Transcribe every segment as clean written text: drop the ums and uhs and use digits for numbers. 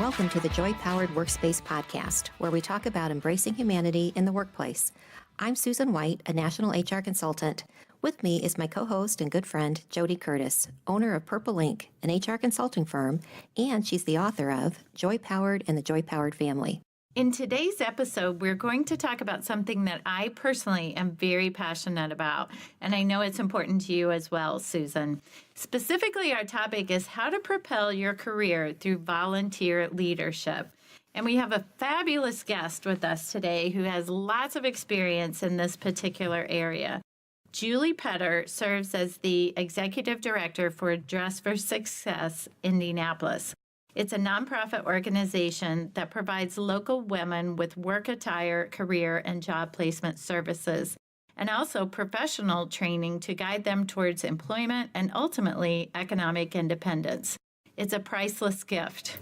Welcome to the Joy-Powered Workspace podcast, where we talk about embracing humanity in the workplace. I'm Susan White, a national HR consultant. With me is my co-host and good friend, Jody Curtis, owner of Propel, an HR consulting firm, and she's the author of Joy-Powered and the Joy-Powered Family. In today's episode, we're going to talk about something that I personally am very passionate about, and I know it's important to you as well, Susan. Specifically, our topic is how to propel your career through volunteer leadership. And we have a fabulous guest with us today who has lots of experience in this particular area. Julie Petter serves as the Executive Director for Dress for Success Indianapolis. It's a nonprofit organization that provides local women with work attire, career, and job placement services, and also professional training to guide them towards employment and ultimately economic independence. It's a priceless gift.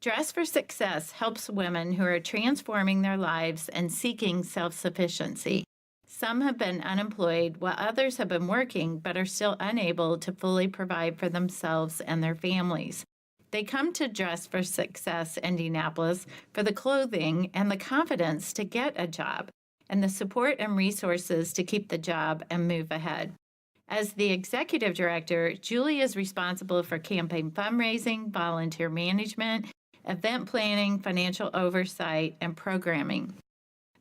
Dress for Success helps women who are transforming their lives and seeking self-sufficiency. Some have been unemployed, while others have been working but are still unable to fully provide for themselves and their families. They come to Dress for Success Indianapolis for the clothing and the confidence to get a job, and the support and resources to keep the job and move ahead. As the executive director, Julie is responsible for campaign fundraising, volunteer management, event planning, financial oversight, and programming.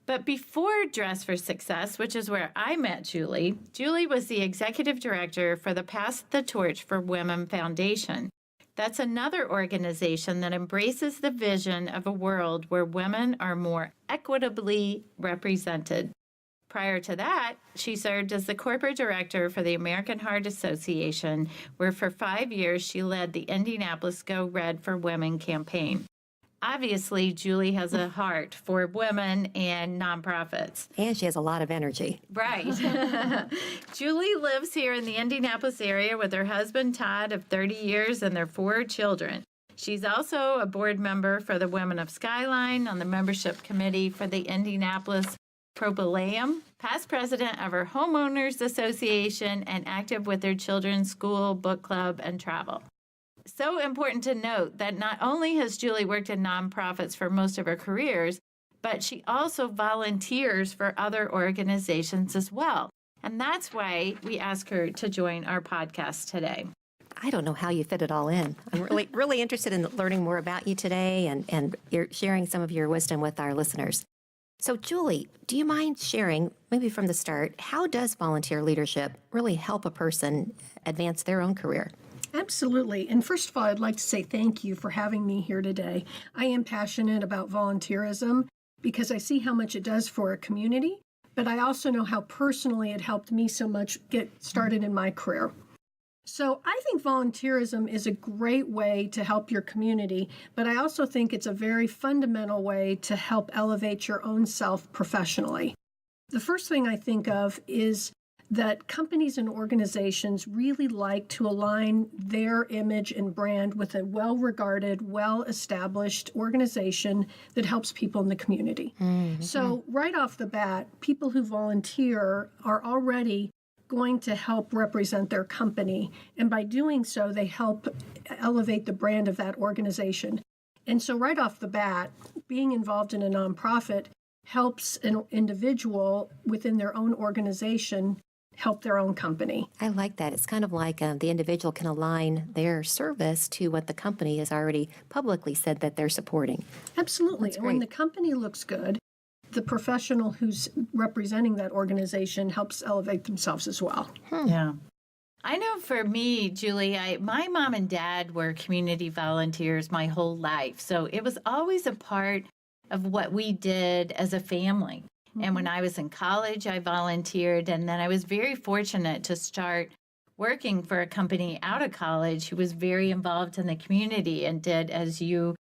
But before Dress for Success, which is where I met Julie, Julie was the executive director for the Pass the Torch for Women Foundation. That's another organization that embraces the vision of a world where women are more equitably represented. Prior to that, she served as the corporate director for the American Heart Association, where for 5 years she led the Indianapolis Go Red for Women campaign. Obviously, Julie has a heart for women and nonprofits. And she has a lot of energy. Right. Julie lives here in the Indianapolis area with her husband, Todd, of 30 years, and their 4 children. She's also a board member for the Women of Skyline on the membership committee for the Indianapolis Propel, past president of her Homeowners Association, and active with her children's school, book club, and travel. So important to note that not only has Julie worked in nonprofits for most of her careers, but she also volunteers for other organizations as well. And that's why we asked her to join our podcast today. I don't know how you fit it all in. I'm really interested in learning more about you today and you're sharing some of your wisdom with our listeners. So, Julie, do you mind sharing, maybe from the start, how does volunteer leadership really help a person advance their own career? Absolutely. And first of all, I'd like to say thank you for having me here today. I am passionate about volunteerism because I see how much it does for a community, but I also know how personally it helped me so much get started in my career. So I think volunteerism is a great way to help your community, but I also think it's a very fundamental way to help elevate your own self professionally. The first thing I think of is that companies and organizations really like to align their image and brand with a well-regarded, well-established organization that helps people in the community. Mm-hmm. So right off the bat, people who volunteer are already going to help represent their company. And by doing so, they help elevate the brand of that organization. And so right off the bat, being involved in a nonprofit helps an individual within their own organization help their own company. I like that. It's kind of like the individual can align their service to what the company has already publicly said that they're supporting. Absolutely. And when the company looks good, the professional who's representing that organization helps elevate themselves as well. Yeah. I know for me, Julie, my mom and dad were community volunteers my whole life. So it was always a part of what we did as a family. And when I was in college, I volunteered, and then I was very fortunate to start working for a company out of college who was very involved in the community and did as you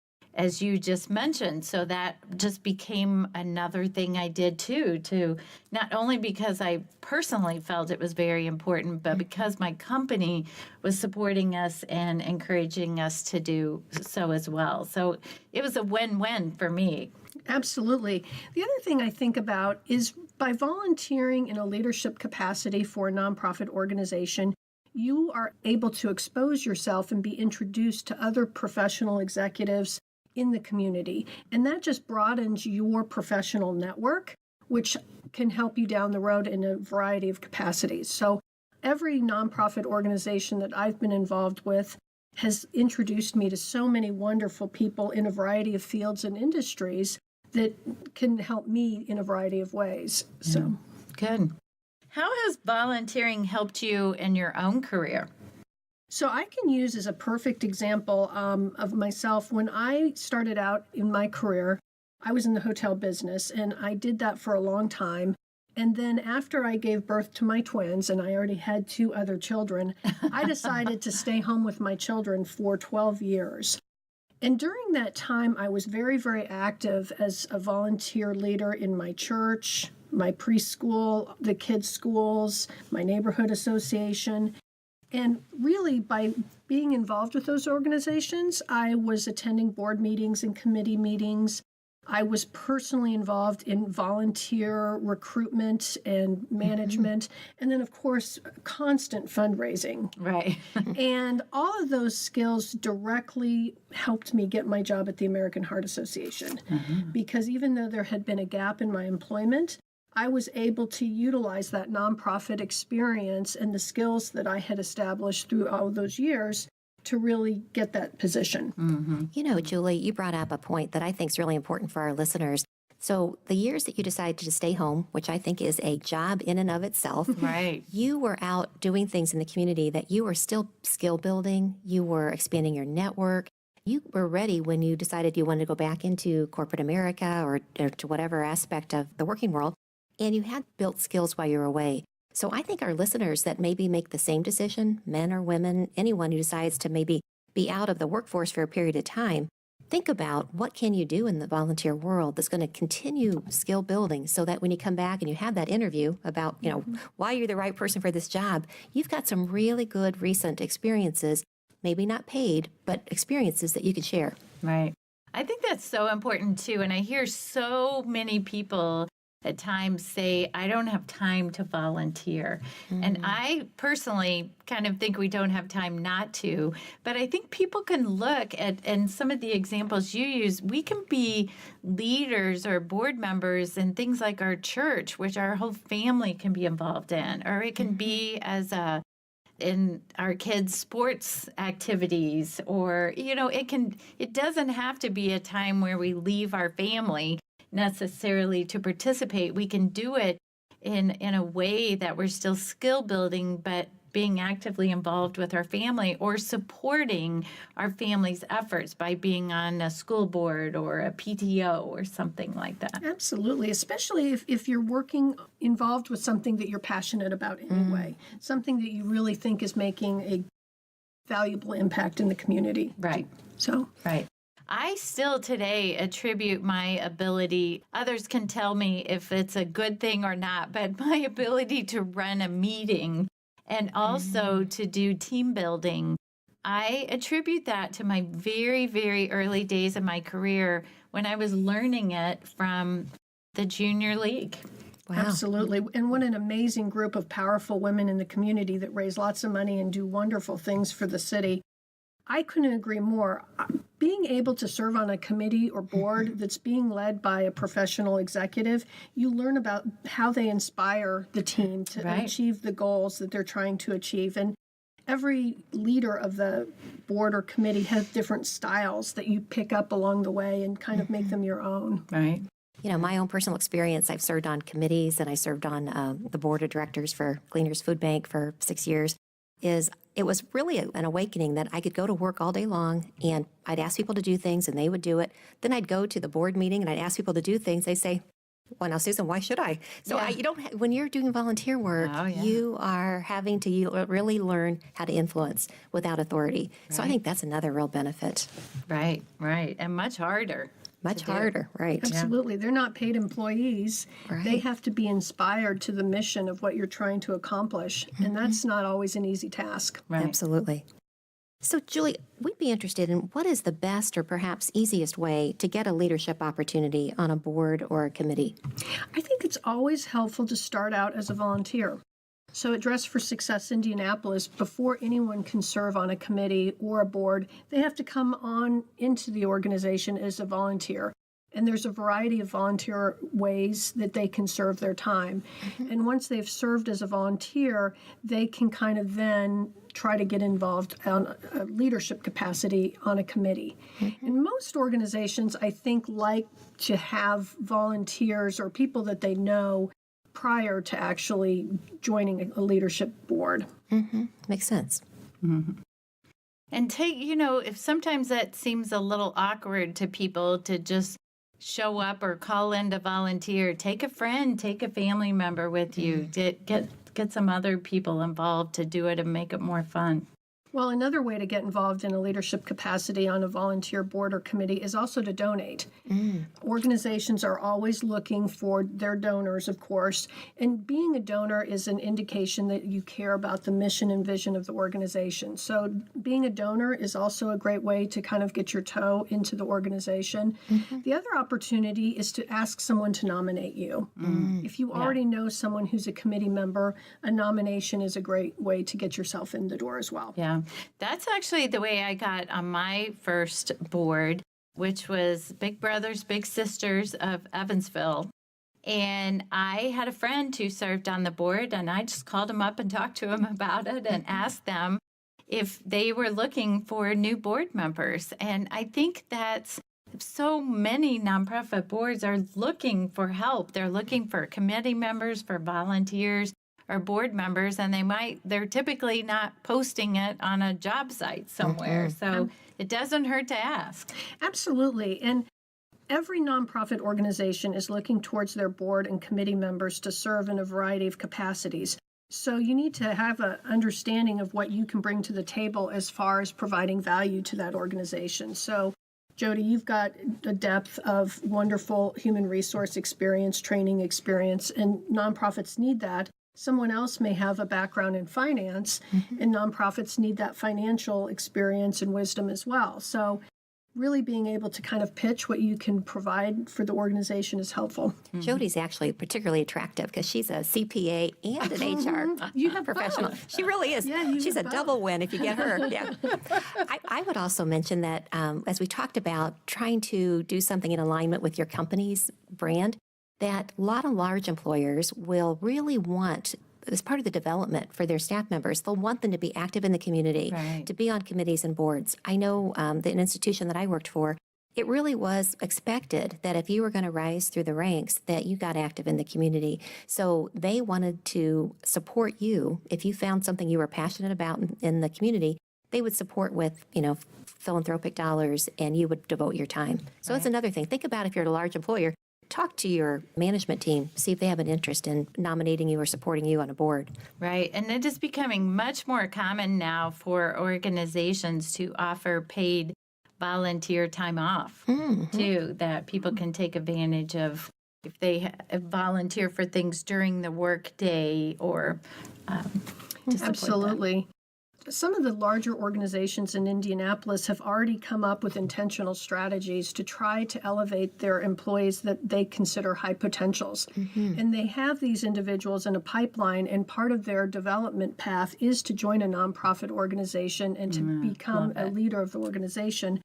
just mentioned. So that just became another thing I did too, to not only because I personally felt it was very important, but because my company was supporting us and encouraging us to do so as well. So it was a win-win for me. Absolutely. The other thing I think about is by volunteering in a leadership capacity for a nonprofit organization, you are able to expose yourself and be introduced to other professional executives in the community. And that just broadens your professional network, which can help you down the road in a variety of capacities. So every nonprofit organization that I've been involved with has introduced me to so many wonderful people in a variety of fields and industries that can help me in a variety of ways. So good. How has volunteering helped you in your own career? So I can use as a perfect example of myself. When I started out in my career, I was in the hotel business, and I did that for a long time. And then after I gave birth to my twins, and I already had 2 other children, I decided to stay home with my children for 12 years. And during that time, I was very, very active as a volunteer leader in my church, my preschool, the kids' schools, my neighborhood association. And really, by being involved with those organizations, I was attending board meetings and committee meetings. I was personally involved in volunteer recruitment and management, and then, of course, constant fundraising. Right. And all of those skills directly helped me get my job at the American Heart Association, because even though there had been a gap in my employment, I was able to utilize that nonprofit experience and the skills that I had established through all those years to really get that position. You know, Julie, you brought up a point that I think is really important for our listeners. So the years that you decided to stay home, which I think is a job in and of itself, Right. you were out doing things in the community that you were still skill building, you were expanding your network. You were ready when you decided you wanted to go back into corporate America or to whatever aspect of the working world, and you had built skills while you were away. So I think our listeners that maybe make the same decision, men or women, anyone who decides to maybe be out of the workforce for a period of time, think about what can you do in the volunteer world that's going to continue skill building so that when you come back and you have that interview about, you know, why you're the right person for this job, you've got some really good recent experiences, maybe not paid, but experiences that you can share. Right. I think that's so important too. And I hear so many people at times say, I don't have time to volunteer. And I personally kind of think we don't have time not to. But I think people can look at, and some of the examples you use, we can be leaders or board members in things like our church, which our whole family can be involved in, or it can be as in our kids' sports activities, or, you know, it doesn't have to be a time where we leave our family necessarily to participate. We can do it in a way that we're still skill building, but being actively involved with our family or supporting our family's efforts by being on a school board or a PTO or something like that. Absolutely, especially if you're working involved with something that you're passionate about anyway, something that you really think is making a valuable impact in the community. Right. So, right. I still today attribute my ability, others can tell me if it's a good thing or not, but my ability to run a meeting and also to do team building, I attribute that to my very, very early days of my career when I was learning it from the junior league. Wow. Absolutely. And what an amazing group of powerful women in the community that raise lots of money and do wonderful things for the city. I couldn't agree more. Being able to serve on a committee or board that's being led by a professional executive, you learn about how they inspire the team to achieve the goals that they're trying to achieve. And every leader of the board or committee has different styles that you pick up along the way and kind of make them your own. Right. You know, my own personal experience, I've served on committees and I served on the board of directors for Gleaners Food Bank for 6 years, it was really an awakening that I could go to work all day long and I'd ask people to do things and they would do it. Then I'd go to the board meeting and I'd ask people to do things. They say, well, now, Susan, why should I? So you don't. When you're doing volunteer work, you are having to really learn how to influence without authority. So I think that's another real benefit. Right, right. And much harder. Much harder, right. Absolutely. They're not paid employees. Right. They have to be inspired to the mission of what you're trying to accomplish. And that's not always an easy task. Right. Absolutely. So, Julie, we'd be interested in what is the best or perhaps easiest way to get a leadership opportunity on a board or a committee? I think it's always helpful to start out as a volunteer. So at Dress for Success Indianapolis, before anyone can serve on a committee or a board, they have to come on into the organization as a volunteer. And there's a variety of volunteer ways that they can serve their time. And once they've served as a volunteer, they can kind of then try to get involved on a leadership capacity on a committee. And most organizations, I think, like to have volunteers or people that they know prior to actually joining a leadership board. Makes sense. And if sometimes that seems a little awkward to people to just show up or call in to volunteer, take a friend, take a family member with you, get some other people involved to do it and make it more fun. Well, another way to get involved in a leadership capacity on a volunteer board or committee is also to donate. Organizations are always looking for their donors, of course, and being a donor is an indication that you care about the mission and vision of the organization. So being a donor is also a great way to kind of get your toe into the organization. The other opportunity is to ask someone to nominate you. If you already know someone who's a committee member, a nomination is a great way to get yourself in the door as well. Yeah. That's actually the way I got on my first board, which was Big Brothers Big Sisters of Evansville. And I had a friend who served on the board, and I just called him up and talked to him about it and asked them if they were looking for new board members. And I think that's so many nonprofit boards are looking for help. They're looking for committee members, for volunteers, or board members, and they're typically not posting it on a job site somewhere. So it doesn't hurt to ask. Absolutely. And every nonprofit organization is looking towards their board and committee members to serve in a variety of capacities. So you need to have an understanding of what you can bring to the table as far as providing value to that organization. So Jody, you've got a depth of wonderful human resource experience, training experience, and nonprofits need that. Someone else may have a background in finance, and nonprofits need that financial experience and wisdom as well. So really being able to kind of pitch what you can provide for the organization is helpful. Jody's actually particularly attractive because she's a CPA and an HR professional. both. She really is. Yeah, you she's a have double win if you get her. Yeah. I would also mention that as we talked about trying to do something in alignment with your company's brand, that a lot of large employers will really want, as part of the development for their staff members, they'll want them to be active in the community, to be on committees and boards. I know that an institution that I worked for, it really was expected that if you were going to rise through the ranks, that you got active in the community. So they wanted to support you. If you found something you were passionate about in the community, they would support with, philanthropic dollars, and you would devote your time. So it's another thing. Think about if you're a large employer, talk to your management team, see if they have an interest in nominating you or supporting you on a board. Right. And it is becoming much more common now for organizations to offer paid volunteer time off, too, that people can take advantage of if they volunteer for things during the workday or to support Absolutely. them. Some of the larger organizations in Indianapolis have already come up with intentional strategies to try to elevate their employees that they consider high potentials. And they have these individuals in a pipeline, and part of their development path is to join a nonprofit organization and to become a leader of the organization.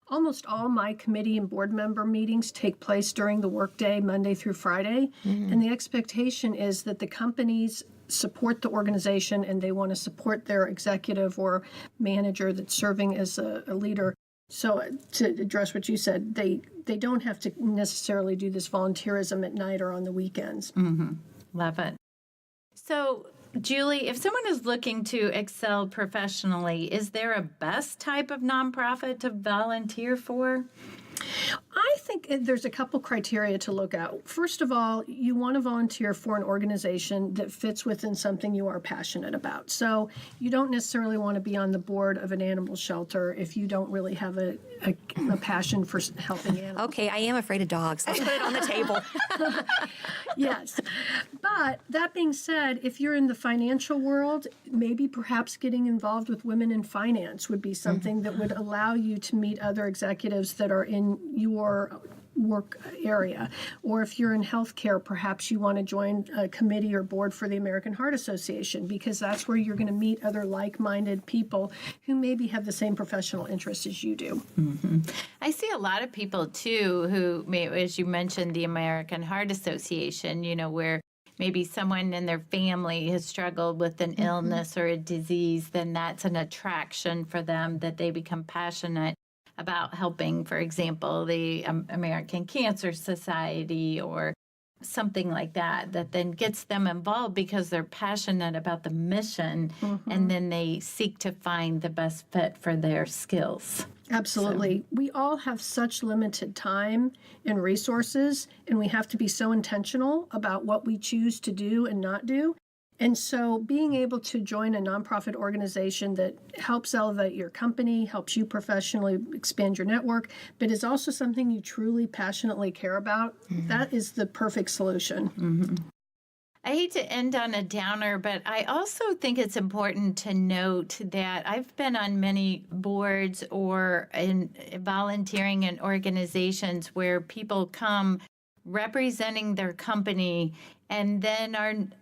Almost all my committee and board member meetings take place during the workday, Monday through Friday. And the expectation is that the companies support the organization and they want to support their executive or manager that's serving as a leader. So to address what you said, they don't have to necessarily do this volunteerism at night or on the weekends. Love it. So, Julie, if someone is looking to excel professionally, is there a best type of nonprofit to volunteer for? I think there's a couple criteria to look at. First of all, you want to volunteer for an organization that fits within something you are passionate about. So you don't necessarily want to be on the board of an animal shelter if you don't really have a passion for helping animals. Okay, I am afraid of dogs. Let's put it on the table. Yes. But that being said, if you're in the financial world, maybe perhaps getting involved with women in finance would be something that would allow you to meet other executives that are in your work area. Or if you're in healthcare, perhaps you want to join a committee or board for the American Heart Association, because that's where you're going to meet other like-minded people who maybe have the same professional interests as you do. I see a lot of people, too, who, as you mentioned, the American Heart Association, where maybe someone in their family has struggled with an illness or a disease, then that's an attraction for them that they become passionate about helping, for example, the American Cancer Society or something like that, that then gets them involved because they're passionate about the mission, and then they seek to find the best fit for their skills. Absolutely. So, we all have such limited time and resources, and we have to be so intentional about what we choose to do and not do. And so being able to join a nonprofit organization that helps elevate your company, helps you professionally expand your network, but is also something you truly passionately care about, that is the perfect solution. I hate to end on a downer, but I also think it's important to note that I've been on many boards or in volunteering in organizations where people come representing their company and then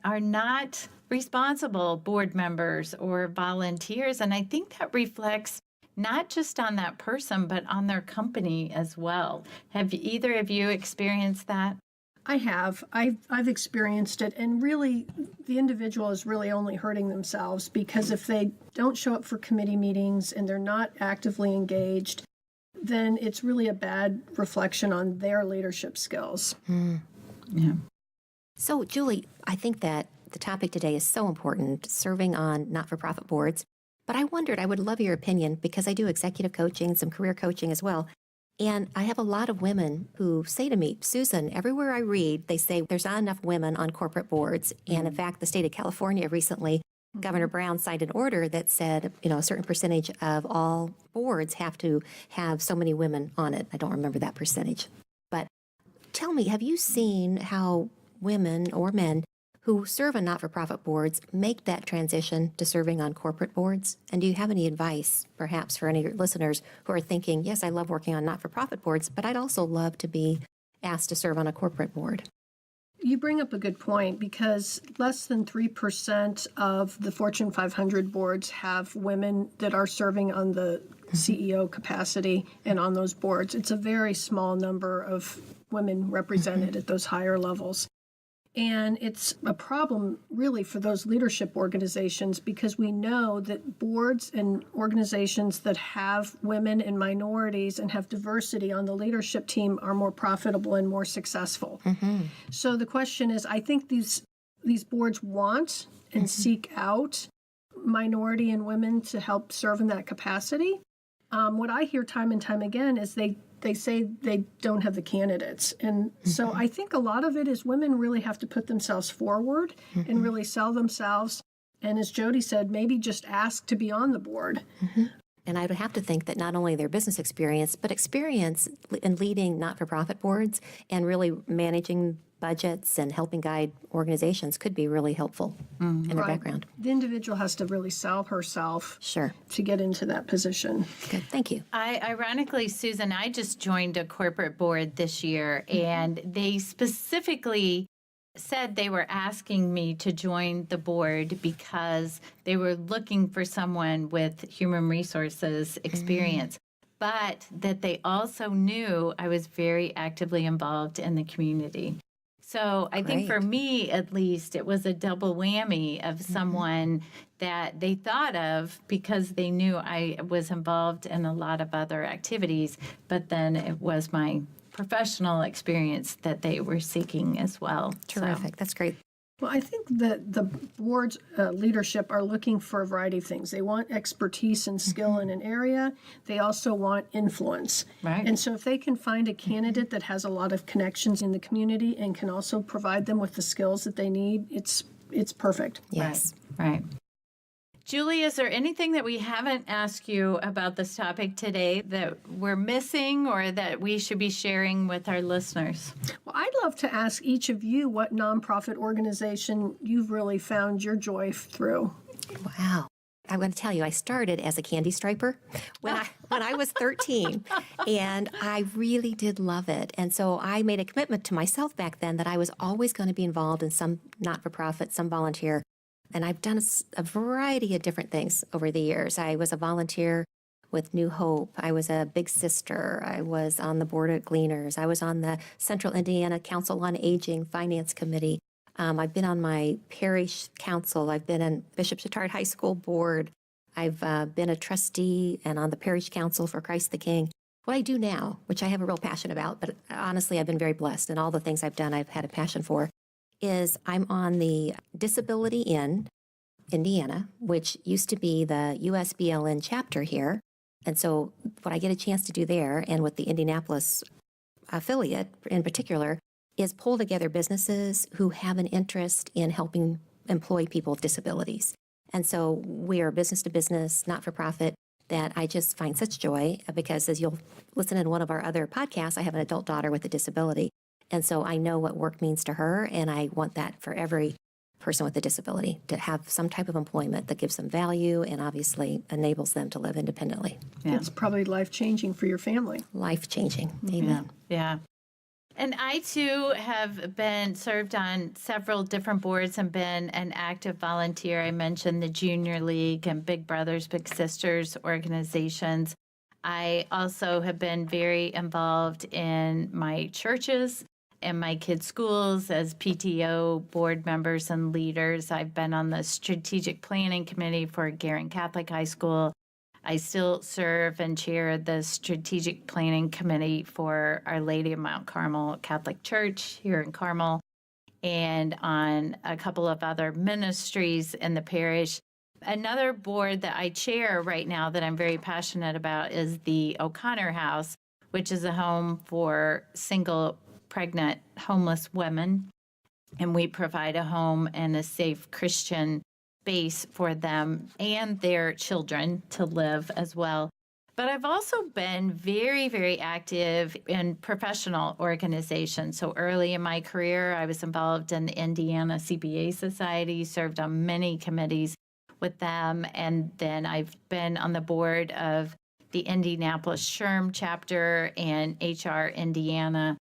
are not responsible board members or volunteers. And I think that reflects not just on that person, but on their company as well. Have either of you experienced that? I have. I've experienced it, and really the individual is really only hurting themselves, because if they don't show up for committee meetings and they're not actively engaged, then it's really a bad reflection on their leadership skills. Yeah. So, Julie, I think that the topic today is so important, serving on not-for-profit boards. But I wondered, I would love your opinion, because I do executive coaching, some career coaching as well. And I have a lot of women who say to me, Susan, everywhere I read, they say there's not enough women on corporate boards. And in fact, the state of California recently, Governor Brown signed an order that said, a certain percentage of all boards have to have so many women on it. I don't remember that percentage. But tell me, have you seen how women or men who serve on not-for-profit boards make that transition to serving on corporate boards? And do you have any advice, perhaps, for any of your listeners who are thinking, yes, I love working on not-for-profit boards, but I'd also love to be asked to serve on a corporate board? You bring up a good point, because less than 3% of the Fortune 500 boards have women that are serving on the CEO capacity and on those boards. It's a very small number of women represented at those higher levels. And it's a problem really for those leadership organizations, because we know that boards and organizations that have women and minorities and have diversity on the leadership team are more profitable and more successful. So the question is, I think these boards want and seek out minority and women to help serve in that capacity. What I hear time and time again is they say they don't have the candidates. And so I think a lot of it is women really have to put themselves forward and really sell themselves. And as Jody said, maybe just ask to be on the board. And I would have to think that not only their business experience, but experience in leading not-for-profit boards and really managing budgets and helping guide organizations could be really helpful in their background. The individual has to really sell herself to get into that position. Good, thank you. Ironically, Susan, I just joined a corporate board this year, and they specifically said they were asking me to join the board because they were looking for someone with human resources experience, but that they also knew I was very actively involved in the community. So I think for me, at least, it was a double whammy of someone that they thought of because they knew I was involved in a lot of other activities, but then it was my professional experience that they were seeking as well. Terrific. That's great. Well, I think that the board's leadership are looking for a variety of things. They want expertise and skill in an area. They also want influence. Right. And so if they can find a candidate that has a lot of connections in the community and can also provide them with the skills that they need, it's perfect. Yes. Right. Julie, is there anything that we haven't asked you about this topic today that we're missing or that we should be sharing with our listeners? Well, I'd love to ask each of you what nonprofit organization you've really found your joy through. Wow. I'm going to tell you, I started as a candy striper. when I was 13. And I really did love it. And so I made a commitment to myself back then that I was always going to be involved in some not-for-profit, some volunteer. And I've done a variety of different things over the years. I was a volunteer with New Hope. I was a big sister. I was on the board of Gleaners. I was on the Central Indiana Council on Aging Finance Committee. I've been on my parish council. I've been on Bishop Chatard High School board. I've been a trustee and on the parish council for Christ the King. What I do now, which I have a real passion about, but honestly, I've been very blessed, and all the things I've done, I've had a passion for, is I'm on the Disability in Indiana, which used to be the USBLN chapter here. And so what I get a chance to do there, and with the Indianapolis affiliate in particular, is pull together businesses who have an interest in helping employ people with disabilities. And so we are business to business, not for profit, that I just find such joy because, as you'll listen in one of our other podcasts, I have an adult daughter with a disability. And so I know what work means to her, and I want that for every person with a disability, to have some type of employment that gives them value and obviously enables them to live independently. Yeah. It's probably life-changing for your family. Life-changing. Amen. Yeah. And I, too, have been served on several different boards and been an active volunteer. I mentioned the Junior League and Big Brothers, Big Sisters organizations. I also have been very involved in my churches and my kids' schools as PTO board members and leaders. I've been on the strategic planning committee for Guerin Catholic High School. I still serve and chair the strategic planning committee for Our Lady of Mount Carmel Catholic Church here in Carmel, and on a couple of other ministries in the parish. Another board that I chair right now that I'm very passionate about is the O'Connor House, which is a home for single pregnant homeless women. And we provide a home and a safe Christian space for them and their children to live as well. But I've also been very, very active in professional organizations. So early in my career, I was involved in the Indiana CPA Society, served on many committees with them. And then I've been on the board of the Indianapolis SHRM chapter and HR Indiana,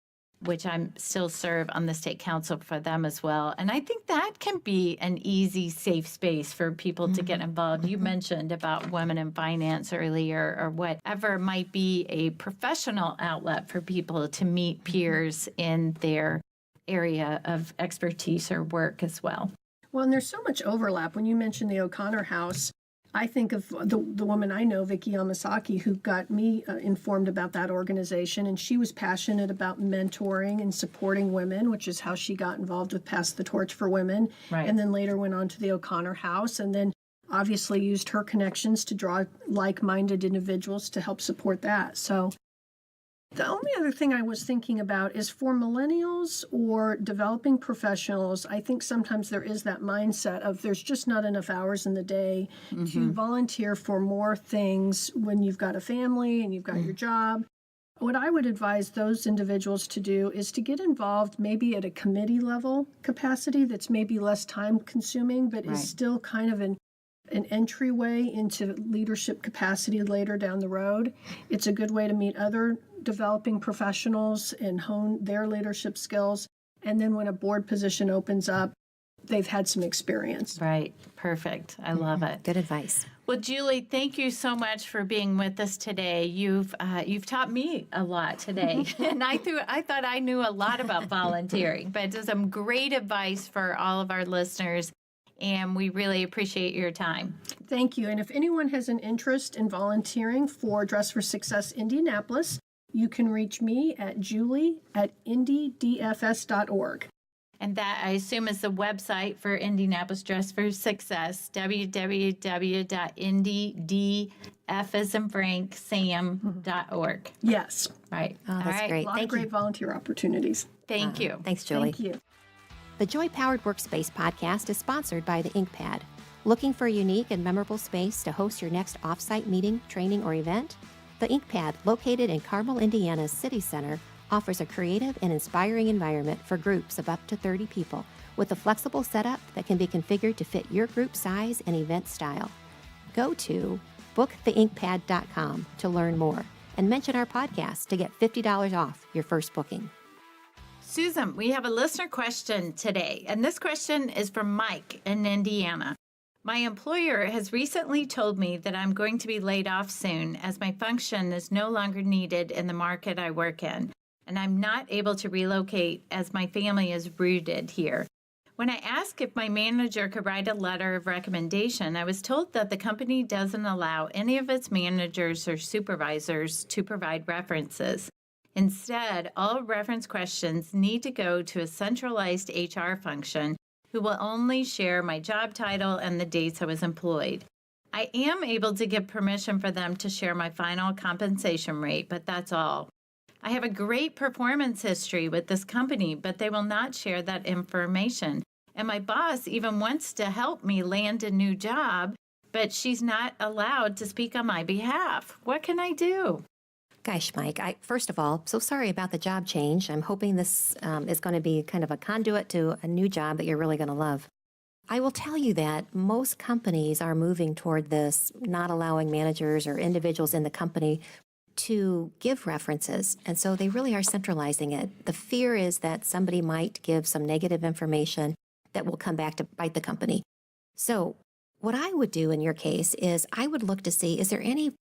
which I'm still serve on the state council for them as well. And I think that can be an easy, safe space for people to get involved. You mentioned about women in finance earlier, or whatever might be a professional outlet for people to meet peers in their area of expertise or work as well. Well, and there's so much overlap. When you mentioned the O'Connor House, I think of the woman I know, Vicki Yamasaki, who got me informed about that organization, and she was passionate about mentoring and supporting women, which is how she got involved with Pass the Torch for Women, Right. and then later went on to the O'Connor House, and then obviously used her connections to draw like-minded individuals to help support that. So the only other thing I was thinking about is for millennials or developing professionals, I think sometimes there is that mindset of there's just not enough hours in the day to volunteer for more things when you've got a family and you've got your job. What I would advise those individuals to do is to get involved maybe at a committee level capacity that's maybe less time consuming, but is still kind of an entryway into leadership capacity later down the road. It's a good way to meet other developing professionals and hone their leadership skills. And then when a board position opens up, they've had some experience. Right. Perfect. I love it. Good advice. Well, Julie, thank you so much for being with us today. You've taught me a lot today, and I thought I knew a lot about volunteering, but it's some great advice for all of our listeners, and we really appreciate your time. Thank you. And if anyone has an interest in volunteering for Dress for Success Indianapolis, you can reach me at julie@indydfs.org. And that, I assume, is the website for Indianapolis Dress for Success, www.indydfsandfranksam.org. Yes. Right. Oh, that's All right. great. A lot of Thank great you. volunteer opportunities. Thank you. Thanks, Julie. Thank you. The Joy Powered Workspace podcast is sponsored by the InkPad. Looking for a unique and memorable space to host your next offsite meeting, training, or event? The InkPad, located in Carmel, Indiana's City Center, offers a creative and inspiring environment for groups of up to 30 people with a flexible setup that can be configured to fit your group size and event style. Go to booktheinkpad.com to learn more and mention our podcast to get $50 off your first booking. Susan, we have a listener question today, and this question is from Mike in Indiana. My employer has recently told me that I'm going to be laid off soon as my function is no longer needed in the market I work in, and I'm not able to relocate as my family is rooted here. When I asked if my manager could write a letter of recommendation, I was told that the company doesn't allow any of its managers or supervisors to provide references. Instead, all reference questions need to go to a centralized HR function who will only share my job title and the dates I was employed. I am able to give permission for them to share my final compensation rate, but that's all. I have a great performance history with this company, but they will not share that information. And my boss even wants to help me land a new job, but she's not allowed to speak on my behalf. What can I do? Gosh, Mike, first of all, so sorry about the job change. I'm hoping this is going to be kind of a conduit to a new job that you're really going to love. I will tell you that most companies are moving toward this, not allowing managers or individuals in the company to give references, and so they really are centralizing it. The fear is that somebody might give some negative information that will come back to bite the company. So what I would do in your case is I would look to see, is there any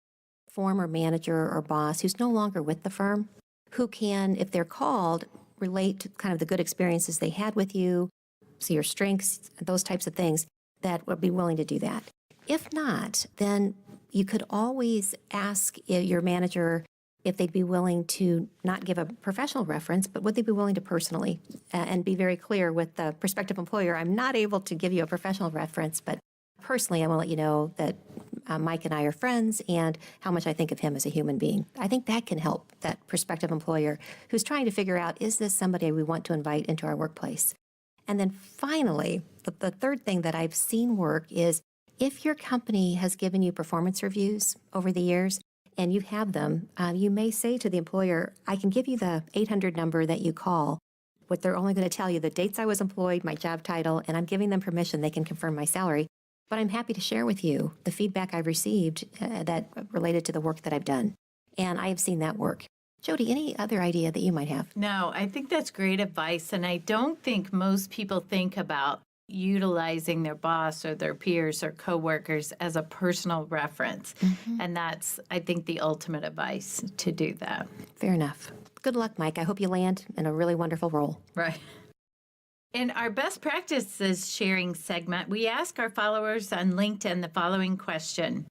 former manager or boss who's no longer with the firm who can, if they're called, relate to kind of the good experiences they had with you, see your strengths, those types of things, that would be willing to do that. If not, then you could always ask your manager if they'd be willing to not give a professional reference, but would they be willing to personally, and be very clear with the prospective employer, I'm not able to give you a professional reference, but personally I will let you know that Mike and I are friends and how much I think of him as a human being. I think that can help that prospective employer who's trying to figure out, is this somebody we want to invite into our workplace? And then finally, the third thing that I've seen work is if your company has given you performance reviews over the years and you have them, you may say to the employer, I can give you the 800 number that you call, but they're only going to tell you the dates I was employed, my job title, and I'm giving them permission they can confirm my salary. But I'm happy to share with you the feedback I've received that related to the work that I've done. And I have seen that work. Jody, any other idea that you might have? No, I think that's great advice. And I don't think most people think about utilizing their boss or their peers or coworkers as a personal reference. Mm-hmm. And that's, I think, the ultimate advice to do that. Fair enough. Good luck, Mike. I hope you land in a really wonderful role. Right. In our best practices sharing segment, we ask our followers on LinkedIn the following question.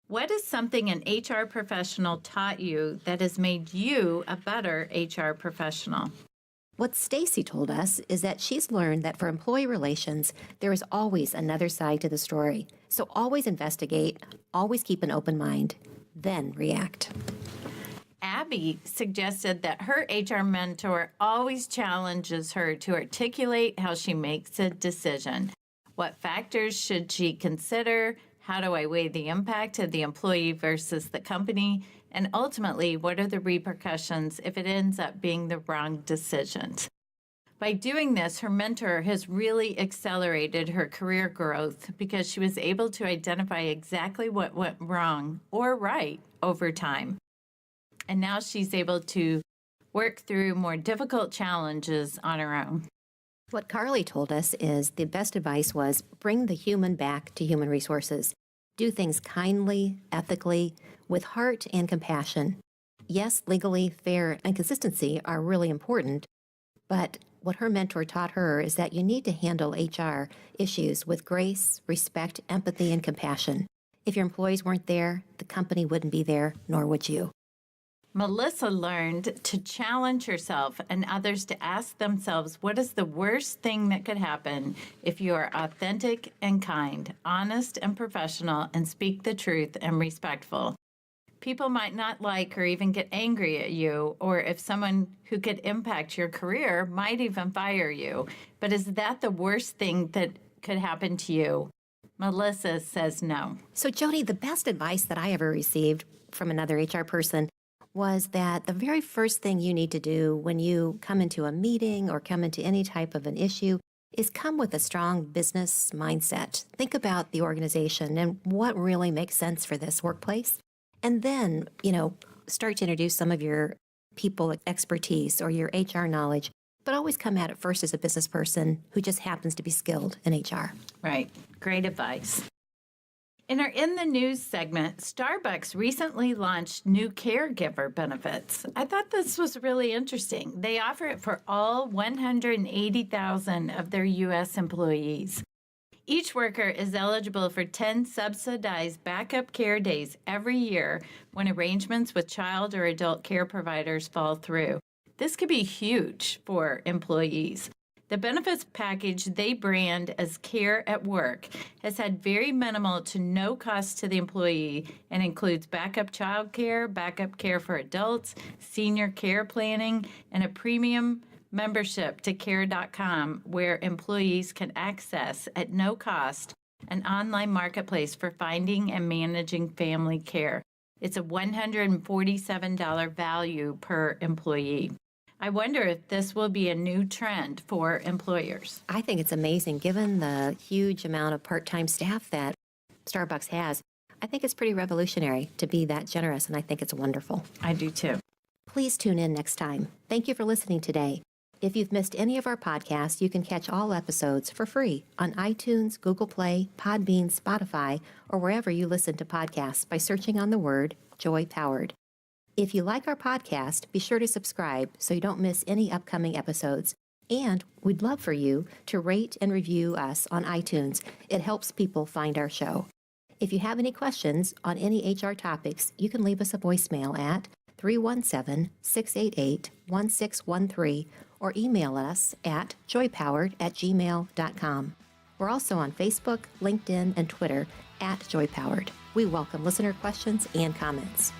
What is something an HR professional taught you that has made you a better HR professional? What Stacy told us is that she's learned that for employee relations, there is always another side to the story. So always investigate, always keep an open mind, then react. Abby suggested that her HR mentor always challenges her to articulate how she makes a decision. What factors should she consider? How do I weigh the impact of the employee versus the company? And ultimately, what are the repercussions if it ends up being the wrong decisions? By doing this, her mentor has really accelerated her career growth because she was able to identify exactly what went wrong or right over time. And now she's able to work through more difficult challenges on her own. What Carly told us is the best advice was bring the human back to human resources. Do things kindly, ethically, with heart and compassion. Yes, legally, fair, and consistency are really important, but what her mentor taught her is that you need to handle HR issues with grace, respect, empathy, and compassion. If your employees weren't there, the company wouldn't be there, nor would you. Melissa learned to challenge herself and others to ask themselves, what is the worst thing that could happen if you are authentic and kind, honest and professional, and speak the truth and respectful? People might not like or even get angry at you, or if someone who could impact your career might even fire you. But is that the worst thing that could happen to you? Melissa says no. So, Jody, the best advice that I ever received from another HR person was that the very first thing you need to do when you come into a meeting or come into any type of an issue is come with a strong business mindset. Think about the organization and what really makes sense for this workplace. And then, start to introduce some of your people expertise or your HR knowledge, but always come at it first as a business person who just happens to be skilled in HR. Right. Great advice. In our In the News segment, Starbucks recently launched new Caregiver benefits. I thought this was really interesting. They offer it for all 180,000 of their U.S. employees. Each worker is eligible for 10 subsidized backup care days every year when arrangements with child or adult care providers fall through. This could be huge for employees. The benefits package they brand as Care at Work has had very minimal to no cost to the employee and includes backup child care, backup care for adults, senior care planning, and a premium membership to care.com where employees can access at no cost an online marketplace for finding and managing family care. It's a $147 value per employee. I wonder if this will be a new trend for employers. I think it's amazing given the huge amount of part-time staff that Starbucks has. I think it's pretty revolutionary to be that generous, and I think it's wonderful. I do too. Please tune in next time. Thank you for listening today. If you've missed any of our podcasts, you can catch all episodes for free on iTunes, Google Play, Podbean, Spotify, or wherever you listen to podcasts by searching on the word Joy Powered. If you like our podcast, be sure to subscribe so you don't miss any upcoming episodes. And we'd love for you to rate and review us on iTunes. It helps people find our show. If you have any questions on any HR topics, you can leave us a voicemail at 317-688-1613 or email us at joypowered@gmail.com. We're also on Facebook, LinkedIn, and Twitter at Joypowered. We welcome listener questions and comments.